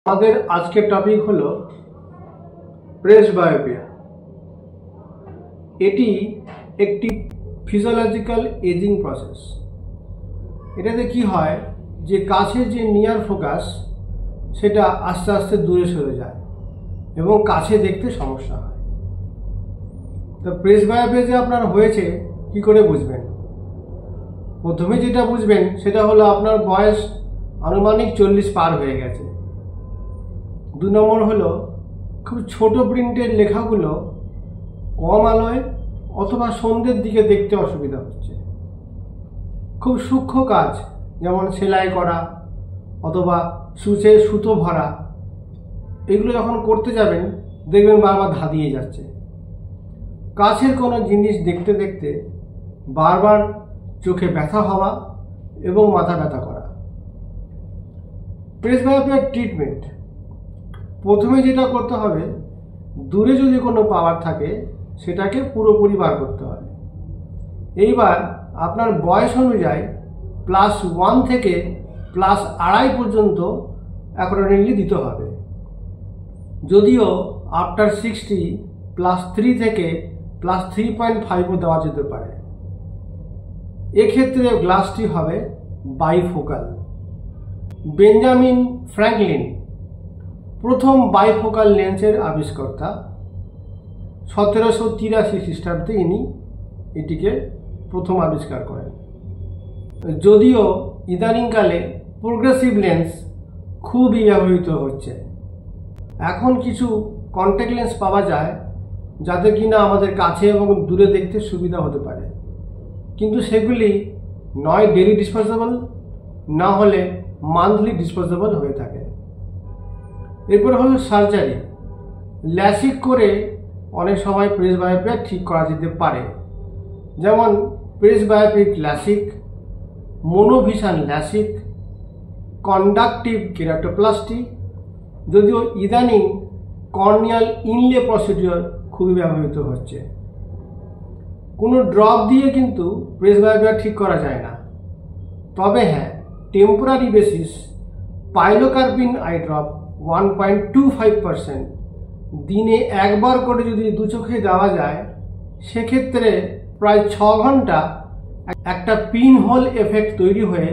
আমাদের আজকের টপিক হলো প্রেস বায়োপিয়া। এটি একটি ফিজিওলজিক্যাল এজিং প্রসেস। এটাতে কি হয় যে কাছের যে নিয়ার ফোকাস সেটা আস্তে আস্তে দূরে সরে যায় এবং কাছে দেখতে সমস্যা হয়। তো প্রেস বায়োপিয়া যে আপনার হয়েছে কি করে বুঝবেন? প্রথমে যেটা বুঝবেন সেটা হলো আপনার বয়স আনুমানিক 40 পার হয়ে গেছে। 2 নম্বর হলো খুব ছোট প্রিন্টের লেখাগুলো কম আলোয় অথবা সন্ধ্যের দিকে দেখতে অসুবিধা হচ্ছে। খুব সূক্ষ্ম কাজ যেমন সেলাই করা অথবা সূচে সুতো ভরা, এগুলো যখন করতে যাবেন দেখবেন বারবার ধাঁধিয়ে যাচ্ছে। কাছের কোনো জিনিস দেখতে দেখতে বারবার চোখে ব্যথা হওয়া এবং মাথা ব্যথা করা। প্রেস বায়োপিয়ার ট্রিটমেন্ট, প্রথমে যেটা করতে হবে, দূরে যদি কোনো পাওয়ার থাকে সেটাকে পুরোপুরি বার করতে হবে। এইবার আপনার বয়স অনুযায়ী +1 থেকে +2.5 পর্যন্ত অ্যাকর্ডিংলি দিতে হবে। যদিও আফটার 60 +3 থেকে +3.5ও দেওয়া যেতে পারে। এক্ষেত্রে গ্লাসটি হবে বাইফোকাল। বেঞ্জামিন ফ্র্যাঙ্কলিন প্রথম বাইফোকাল লেন্সের আবিষ্কর্তা। 1783 খ্রিস্টাব্দে ইনি এটিকে প্রথম আবিষ্কার করেন। যদিও ইদানিংকালে প্রোগ্রেসিভ লেন্স খুবই ব্যবহৃত হচ্ছে। এখন কিছু কন্ট্যাক্ট লেন্স পাওয়া যায় যাতে কিনা আমাদের কাছে এবং দূরে দেখতে সুবিধা হতে পারে, কিন্তু সেগুলি নয় ডেলি ডিসপোজেবল, না হলে মান্থলি ডিসপোজেবল হয়ে থাকে। এরপর হলো সার্জারি। ল্যাসিক করে অনেক সময় প্রেস বায়োপিয়া ঠিক করা যেতে পারে, যেমন presbyopic LASIK, monovision LASIK, conductive keratoplasty. যদিও ইদানিং কর্নিয়াল ইনলে প্রসিডিওর খুবই ব্যবহৃত হচ্ছে। কোনো ড্রপ দিয়ে কিন্তু প্রেস বায়োপিয়া ঠিক করা যায় না, তবে হ্যাঁ, টেম্পোরারি বেসিস পাইলোকার্পিন আই ড্রপ 1.25% দিনে একবার করে যদি 2 চোখে দেওয়া যায়, সেক্ষেত্রে প্রায় 6 ঘন্টা একটা পিন হোল এফেক্ট তৈরি হয়ে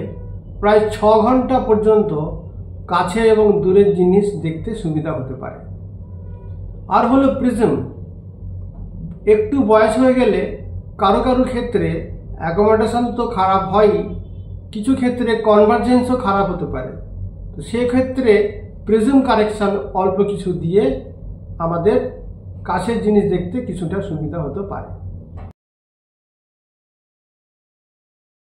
প্রায় 6 ঘন্টা পর্যন্ত কাছে এবং দূরের জিনিস দেখতে সুবিধা হতে পারে। আর হলো প্রিজম। একটু বয়স হয়ে গেলে কারো কারো ক্ষেত্রে অ্যাকোমোডেশন তো খারাপ হয়ই, কিছু ক্ষেত্রে কনভার্জেন্সও খারাপ হতে পারে। তো সেক্ষেত্রে প্রিজম কারেকশন অল্প কিছু দিয়ে আমাদের কাছের জিনিস দেখতে কিছুটা সুবিধা হতে পারে।